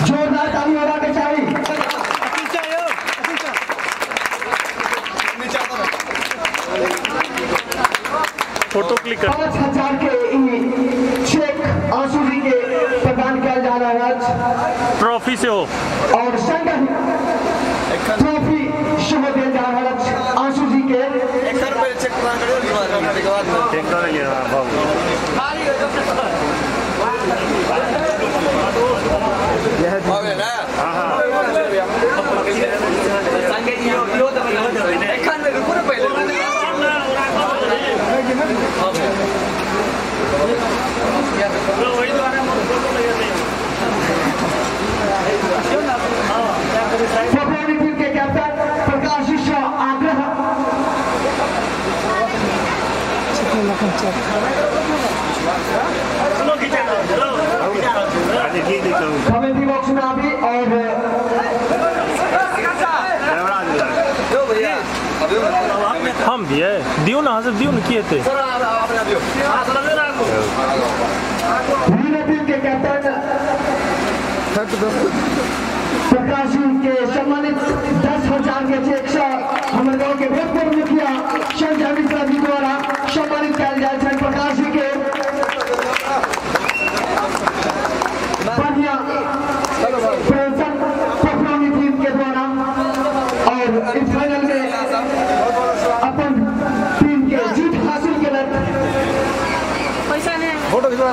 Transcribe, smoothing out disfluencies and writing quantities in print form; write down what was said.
जोरदार ताली हो के चाहिए। फोटो क्लिक कर 5,000 के चेक आंसू जी के प्रदान किया जा रहा है ट्रॉफी से हो और संगठन ट्रॉफी शुभ दिया जा रहा है आंसू जी के। चेक कर लिया के कैप्टन प्रकाश आग्रह कमेटी बॉक्स में अभी और हम दिए दियो ना हजर दियो ना किए थे के कैप्टन प्रकाश जी के सम्मानित 10,000 के चेक से हमारे गांव के भूतपूर्व मुखिया संजय मिश्रा जी द्वारा सम्मानित किया जाए प्रकाश जी के बढ़िया प्रदर्शन पखरौनी टीम के द्वारा और इस फाइनल में अपन टीम के जीत हासिल के लिए पैसा नहीं फोटो खिंचवा